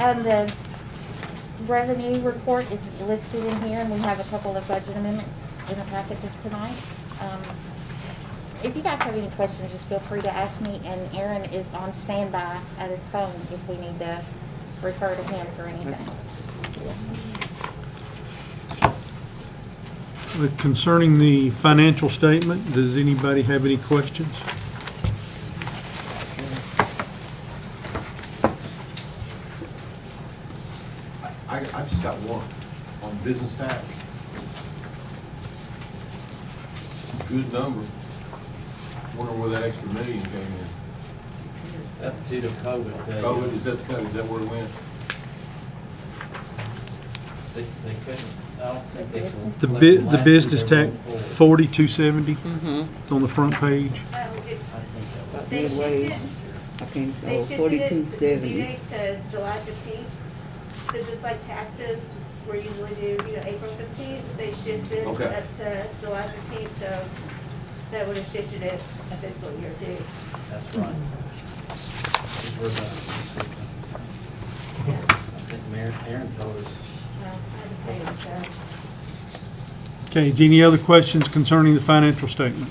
The revenue report is listed in here, and we have a couple of budget amendments in the packet tonight. If you guys have any questions, just feel free to ask me, and Aaron is on standby at his phone if we need to refer to him for anything. Concerning the financial statement, does anybody have any questions? I just got one on business tax. Good number. Wonder where that extra million came in. That's due to COVID. Oh, is that the code? Is that where it went? They couldn't, I don't think they can. The business tax, 4270 on the front page. They shifted, I think they so, shifted it, the due 4270. date to July 15th. So just like taxes, we're usually due, April 15th, they shifted Okay. up to July 15th, so that would have shifted it a fiscal year too. That's right. We're done. Yeah. I think Aaron told us. I had to pay it, so. Okay, any other questions concerning the financial statement?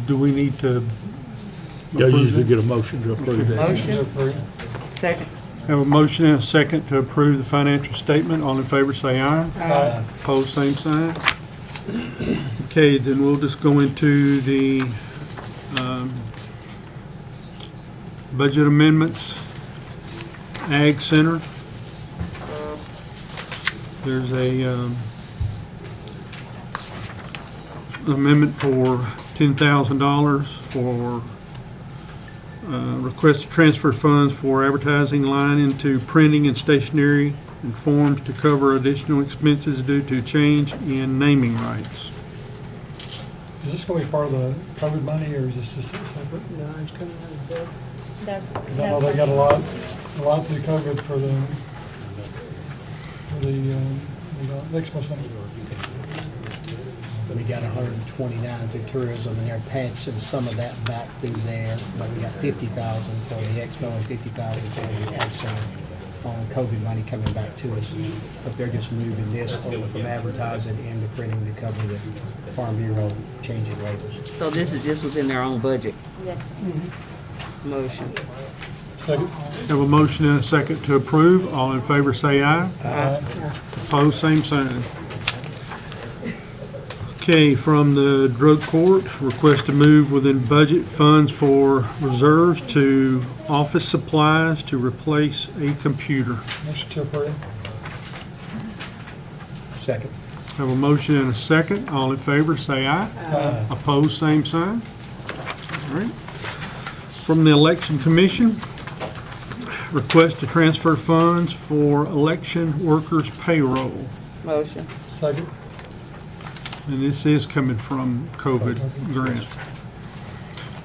Do we need to? Yeah, approve usually that? get a motion to approve that. Motion. Second. Have a motion and a second to approve the financial statement. All in favor, say aye. Aye. Opposed, same sign. Okay, then we'll just go into the budget amendments. Ag Center. There's a amendment for $10,000 for request to transfer funds for advertising line into printing and stationery and forms to cover additional expenses due to change in naming rights. Is this going to be part of the COVID money, or is this just separate? No, it's coming out of the. That's, I know they got a lot through COVID for the Expo Center. We got 129 through tourism, and they're patching some of that back through there. But we got 50,000 for the expo and 50,000 for the ag center on COVID money coming back to us. But they're just moving this over from advertising into printing to cover the Farm Bureau changing labels. So this is just within their own budget. yes. Motion. Second. Have a motion and a second to approve. All in favor say aye. Aye. Opposed, same sign. Okay, from the drug court, request to move within budget funds for reserves to office supplies to replace a computer. Motion to approve. Second. Have a motion and a second. All in favor say aye. Aye. Opposed, same sign. All right. From the Election Commission, request to transfer funds for election workers payroll. Motion. Second. And this is coming from COVID grant.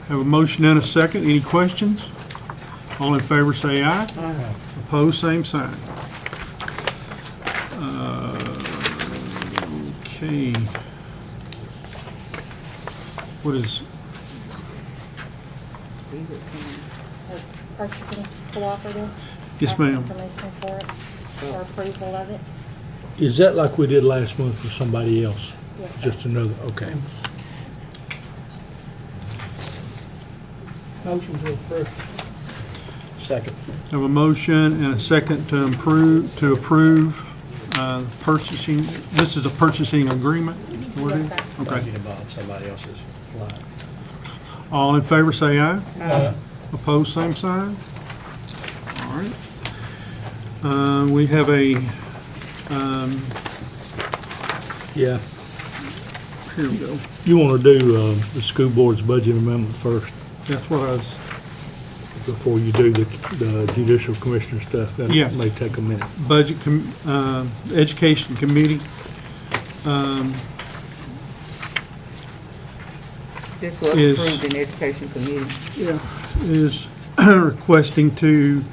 Have a motion and a second. Any questions? All in favor say aye. Aye. Opposed, same sign. Okay. What is, Purchasing cooperative. yes, Asking ma'am. permission for it, for approval of it. Is that like we did last month for somebody else? Yes, sir. Just another, okay. Motion to approve. Second. Have a motion and a second to approve purchasing. This is a purchasing agreement? What is it? Yes, sir. Okay. Get involved somebody else's line. All in favor say aye. Aye. Opposed, same sign. All right. We have a, Yeah. here we go. You want to do the school board's budget amendment first That's what I was, before you do the judicial commissioner stuff? That Yeah. may take a minute. Education Committee. This was Is- approved in Education Committee. Is requesting to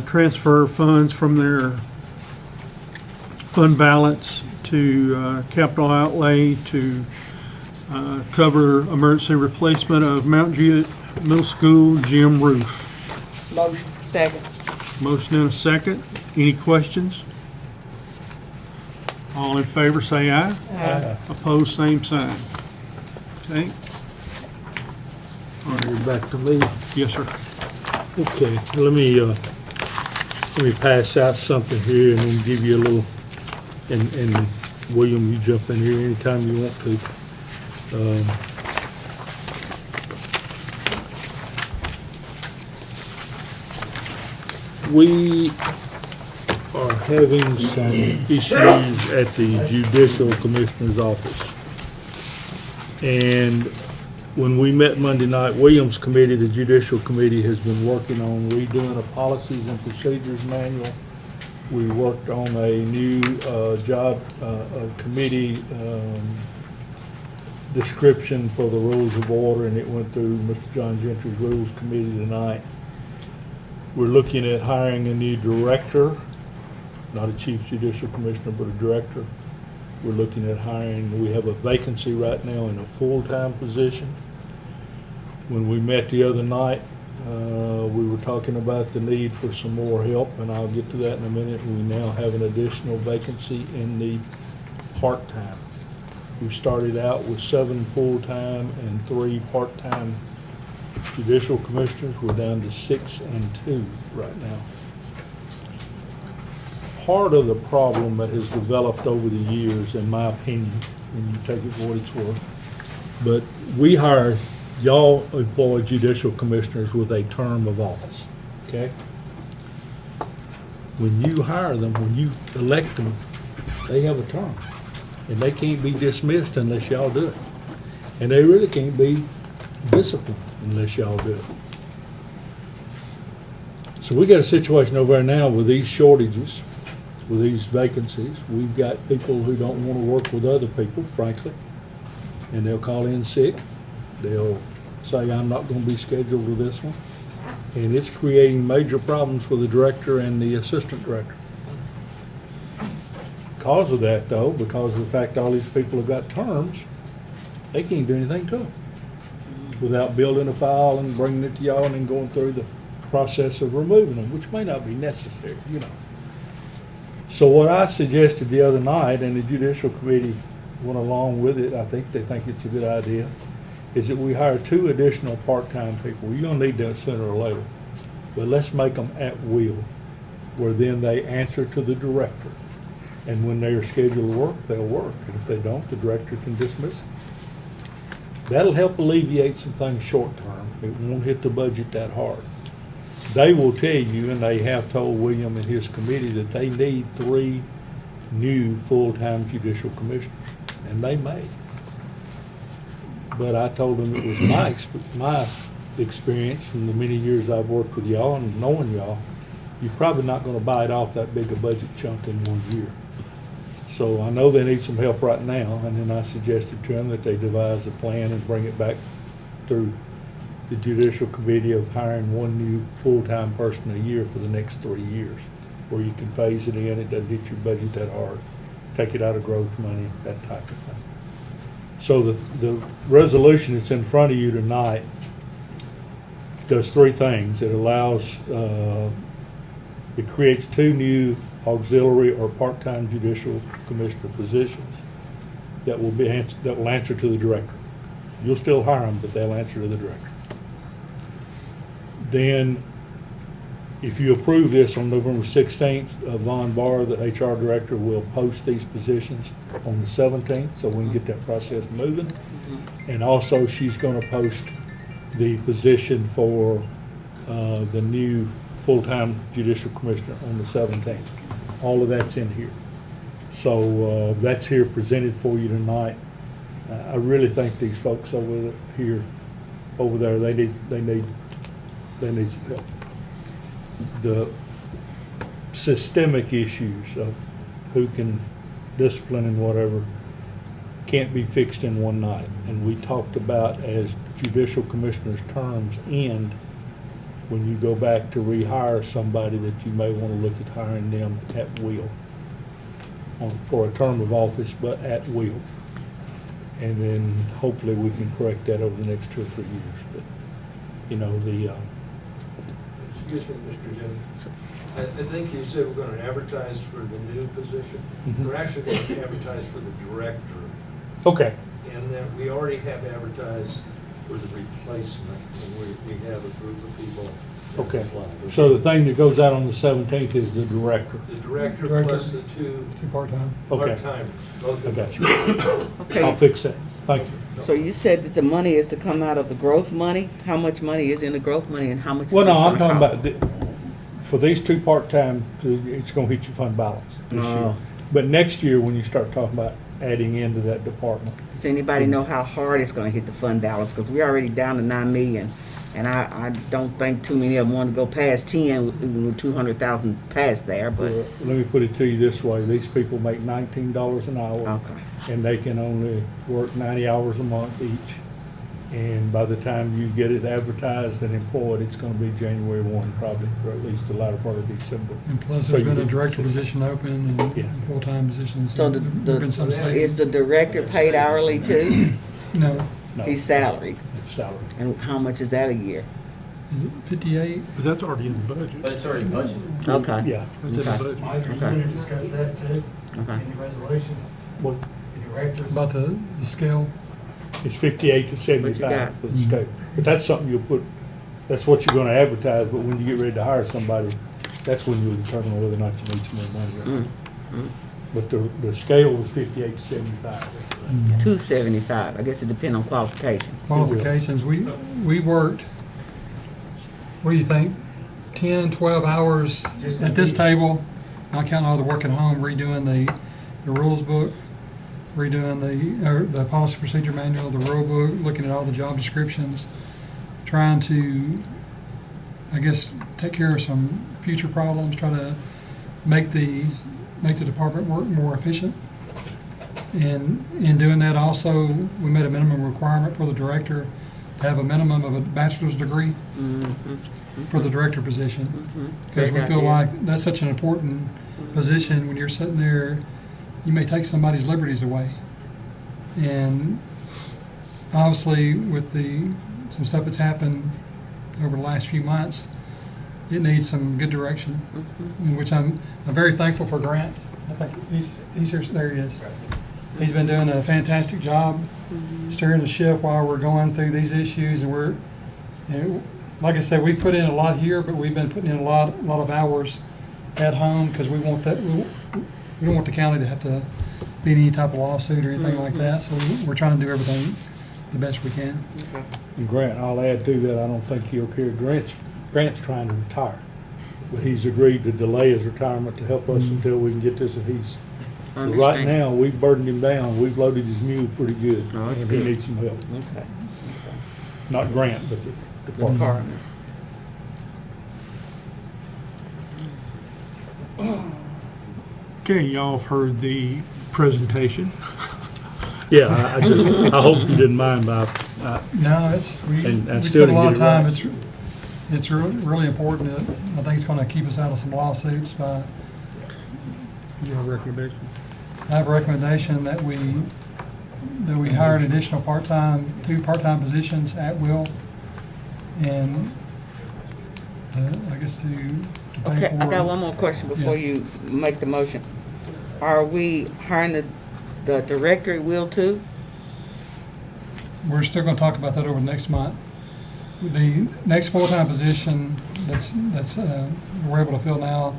transfer funds from their fund balance to capital outlay to cover emergency replacement of Mount Juliet middle school gym roof. Motion. Second. Motion and a second. Any questions? All in favor, say aye. Aye. Opposed, same sign. Okay, You're back to me. yes, sir. Okay, let me pass out something here and then give you a little, and William, you jump in here anytime you want to. We are having some issues at the Judicial Commissioner's office. And when we met Monday night, Williams Committee, the Judicial Committee, has been working on redoing a policies and procedures manual. We worked on a new job committee description for the rules of order, and it went through Mr. John Gentry's Rules Committee tonight. We're looking at hiring a new director, not a chief judicial commissioner, but a director. We're looking at hiring, we have a vacancy right now in a full-time position. When we met the other night, we were talking about the need for some more help, and I'll get to that in a minute. We now have an additional vacancy in the part-time. We started out with 7 full-time and 3 part-time judicial commissioners. We're down to 6 and 2 right now. Part of the problem that has developed over the years, in my opinion, and you take it for what it's worth, but we hire, y'all employ judicial commissioners with a term of office, okay? When you hire them, when you elect them, they have a term, and they can't be dismissed unless y'all do it. And they really can't be disciplined unless y'all do it. So we got a situation over there now with these shortages, with these vacancies. We've got people who don't want to work with other people, frankly, and they'll call in sick. They'll say, I'm not going to be scheduled with this one. And it's creating major problems for the director and the assistant director. Because of that, though, because of the fact all these people have got terms, they can't do anything to them without building a file and bringing it to y'all and then going through the process of removing them, which may not be necessary, you know. So what I suggested the other night, and the Judicial Committee went along with it, I think they think it's a good idea, is that we hire 2 additional part-time people. You're gonna need that sooner or later, but let's make them at will, where then they answer to the director. And when they're scheduled to work, they'll work, and if they don't, the director can dismiss them. That'll help alleviate some things short-term. It won't hit the budget that hard. They will tell you, and they have told William and his committee, that they need 3 new full-time judicial commissioners, and they may. But I told them it was my experience from the many years I've worked with y'all and knowing y'all, you're probably not gonna bite off that big a budget chunk in 1 year. So I know they need some help right now, and then I suggested to them that they devise a plan and bring it back through the Judicial Committee of hiring 1 new full-time person a year for the next 3 years, where you can phase it in, it doesn't hit your budget that hard, take it out of growth money, that type of thing. So the resolution that's in front of you tonight does 3 things. It allows, it creates 2 new auxiliary or part-time judicial commissioner positions that will answer to the director. You'll still hire them, but they'll answer to the director. Then, if you approve this on November 16th, Vaughn Barr, the HR director, will post these positions on the 17th, so we can get that process moving. And also, she's gonna post the position for the new full-time judicial commissioner on the 17th. All of that's in here. So that's here presented for you tonight. I really think these folks over there, they need some help. The systemic issues of who can discipline and whatever can't be fixed in one night. And we talked about, as judicial commissioners' terms end, when you go back to rehire somebody, that you may want to look at hiring them at will, for a term of office, but at will. And then hopefully we can correct that over the next 2 or 3 years. But you know, the, Excuse me, Mr. Jim. I think you said we're gonna advertise for the new position. Mhm. We're actually gonna advertise for the director, okay, and then we already have advertised for the replacement, and we have a group of people. that okay. applied. So the thing that goes out on the 17th is the director. The director Director. plus the two Two part-time. Okay. part-timers, both I of got them. you. I'll Okay, fix that. Thank you. so you said that the money is to come out of the growth money? How much money is in the growth money and how much is Well, this no, I'm gonna talking cost? about, for these two part-time, it's gonna hit your fund balance this year. Oh. But next year, when you start talking about adding into that department, Does anybody know how hard it's gonna hit the fund balance? Because we're already down to 9 million. And I don't think too many of them want to go past 10, with 200,000 past there, but, well, let me put it to you this way, these people make $19 an hour. okay. And they can only work 90 hours a month each. And by the time you get it advertised and employed, it's gonna be January 1 probably, or at least the latter part of December. And plus, So there's you been a did- director position open Yeah. and full-time positions. So There's been some is savings. the director paid hourly too? No, No, He's salaried. it's salary. And how much is that a year? is it 58? But that's already in the budget. But it's already budgeted. Okay. Yeah. That's in the Okay. budget. Mike, are you Okay. going to discuss that too? Okay. In the resolution, Well, the directors? About the scale? it's 58 to got? 75 for the scope. But that's something you'll put, that's what you're gonna advertise, but when you get ready to hire somebody, that's when you'll determine whether or not you need some more money. But the scale was 58 to 75. 275. I guess it depends on qualification. Qualifications, we worked, what do you think, 10, 12 hours Just at this the- table, not counting all the work at home, redoing the rules book, redoing the policy procedure manual, the rule book, looking at all the job descriptions, trying to, I guess, take care of some future problems, try to make the department work more efficient. And in doing that also, we made a minimum requirement for the director to have a minimum of a bachelor's degree for the director position. Because we Great feel idea. like that's such an important position when you're sitting there, you may take somebody's liberties away. And obviously with some stuff that's happened over the last few months, it needs some good direction, in which I'm very thankful for Grant. I think he's here, there he is. He's been doing a fantastic job steering the ship while we're going through these issues, and like I said, we put in a lot here, but we've been putting in a lot of hours at home because we want that, we don't want the county to have to be in any type of lawsuit or anything like that, so we're trying to do everything the best we can. And Grant, I'll add to that, I don't think he'll care, Grant's trying to retire. But he's agreed to delay his retirement to help us until we can get this, and he's, right Understand. now, we've burdened him down, we've loaded his mule pretty good. Oh, that's And he good. needs some help. Okay. Not Grant, but the The department. department. Okay, y'all have heard the presentation. Yeah, I hope you didn't mind, but No, we And spent still a to lot get of it time. right. It's really important. I think it's going to keep us out of some lawsuits by, You have a recommendation? I have a recommendation that we hire an additional two part-time positions at will, and I guess to pay Okay, for. I got one more question before Yes. you make the motion. Are we hiring the director at will too? We're still going to talk about that over the next month. The next full-time position that's we're able to fill now,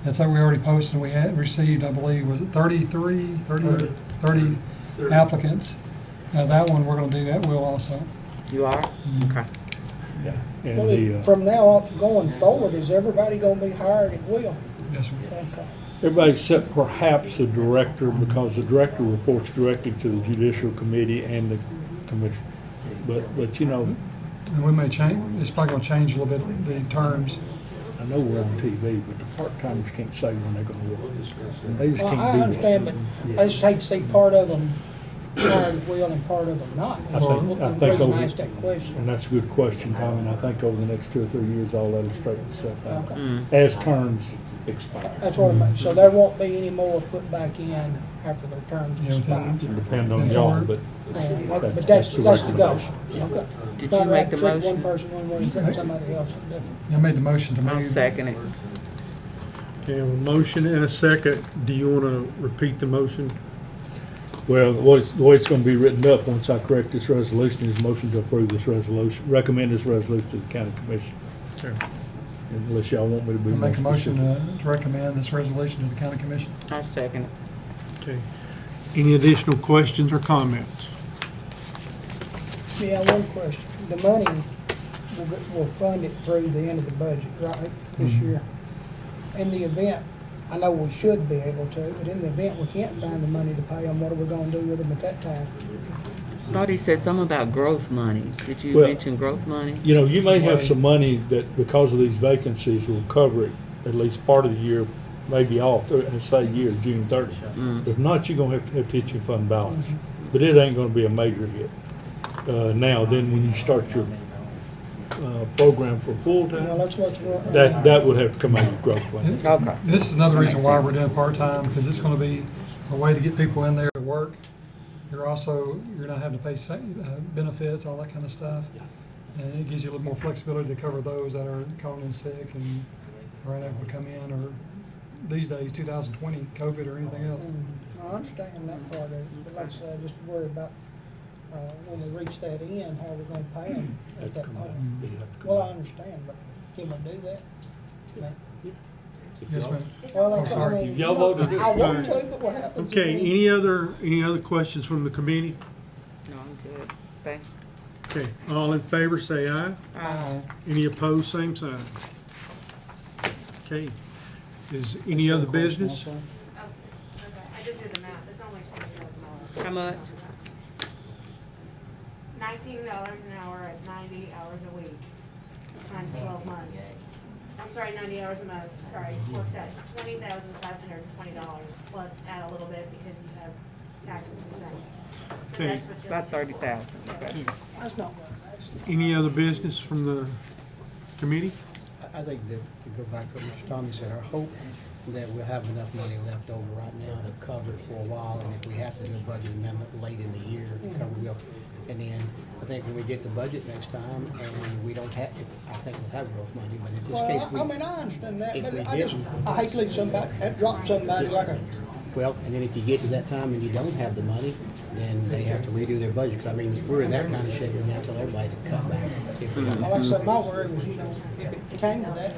that's what we already posted, and we had received, I believe, was it 30 applicants. Now, that one, we're going to do at will also. You are? Okay. yeah. And the, From now on going forward, is everybody gonna be hired at will? Yes, sir. Okay. everybody except perhaps the director, because the director reports directly to the judicial committee and the commission. But you know, And we may change, it's probably going to change a little bit, the terms. I know we're on TV, but the part-timers can't say when they're gonna work. They just Well, can't I do that. understand, but I just hate to see part of them hired at will and part of them not. I think The reason over- I asked that And question. that's a good question, Tom, and I think over the next 2 or 3 years, all that'll straighten itself out. Okay. As terms expire. That's what I meant. So there won't be any more put back in after their terms Yeah, expire. within- Depend on And y'all, for- but But that's the goal. recommendation. Okay. Did Not you make the treat one motion? person one way and treat somebody else different. I made the motion to move. I'll second it. Okay, a motion and a second. Do you want to repeat the motion? Well, the way it's gonna be written up, once I correct this resolution, is motion to approve this resolution, recommend this resolution to the county commission. Okay. Unless y'all want me to be I more make a motion specific. to recommend this resolution to the county commission. I second it. Okay. Any additional questions or comments? Yeah, one question. The money, we'll fund it through the end of the budget, right, this year? In the event, I know we should be able to, but in the event we can't find the money to pay them, what are we gonna do with them at that time? Thought he said something about growth money. Did you Well- mention growth money? You know, you may have some money that, because of these vacancies, will cover it at least part of the year, maybe all, say year, June 30th. If not, you're gonna have to hit your fund balance. But it ain't gonna be a major hit. Now, then when you start your, program for Well, full-time, that's what's. that would have to come out of growth money. Okay. This is another That reason makes why sense. we're doing part-time, because it's gonna be a way to get people in there to work. You're not having to pay benefits, all that kind of stuff. And it gives you a little more flexibility to cover those that are calling in sick and are unable to come in, or these days, 2020, COVID or anything else. I understand that part of it, but like I said, just worry about, when we reach that end, how we're gonna pay them at that point. Well, I understand, but can we do that? Yes, ma'am. Well, Oh, like, I sorry. mean, Y'all voted it. I want to, but what happens? if Okay, we- any other questions from the committee? No, I'm good. Thank you. Okay, all in favor, say aye. Any opposed, same sign. Okay, is any other business? Oh, okay, I just did the math, it's only $20,000. How much? $19 an hour at 90 hours a week, times 12 months. I'm sorry, 90 hours a month, sorry, works out, it's $20,520, plus add a little bit because you have taxes and things. And Okay. that's what you're- About 30,000. Okay. That's not bad. That's- Any other business from the committee? I think that, to go back to what Mr. Tommy said, our hope that we'll have enough money left over right now to cover it for a while, and if we have to do a budget amendment late in the year, cover we'll. And then, I think when we get the budget next time, and we don't have, I think we'll have growth money, but in this case, Well, we. I mean, I understand that, if we but I just, didn't- I hate to leave somebody, drop somebody like a, Well, and then if you get to that time and you don't have the money, then they have to redo their budget. 'Cause I mean, we're in that kind of shape now, tell everybody to cut back. If we don't- like I said, my worry was, if it came to that,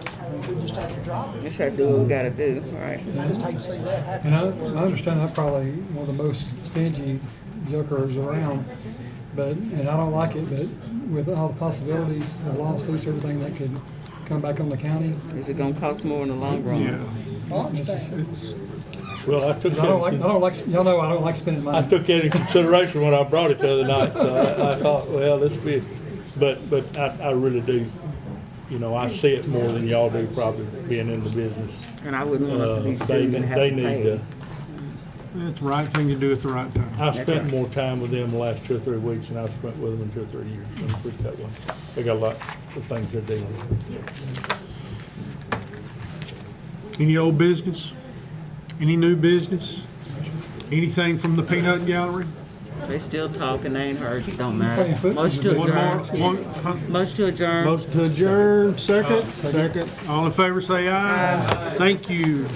we just had to drop it. Just have to do what we gotta do, right? I just hate to see that happen. And I understand I'm probably one of the most stingy jokers around, and I don't like it, but with all the possibilities of lawsuits, everything that could come back on the county, Is it gonna cost more in the long run? I it's just, understand. Well, I took I don't that, like, y'all know I don't like spending I money. took that in consideration when I brought it the other night, so I thought, well, this be, but I really do, you know, I see it more than y'all do probably being in the business. And I wouldn't want us to be They sued and have to need pay. to, It's the right thing to do at the right time. I've spent more time with them the last 2 or 3 weeks than I've spent with them in 2 or 3 years. Let me put it that way. They got a lot of things they're dealing with. Any old business? Any new business? Anything from the peanut gallery? They still talking, they ain't heard, it don't Playing matter. footsie Motion to today. One more, adjourn. Motion to adjourn. Motion to adjourn, second? Second. All in favor, say aye. Thank you.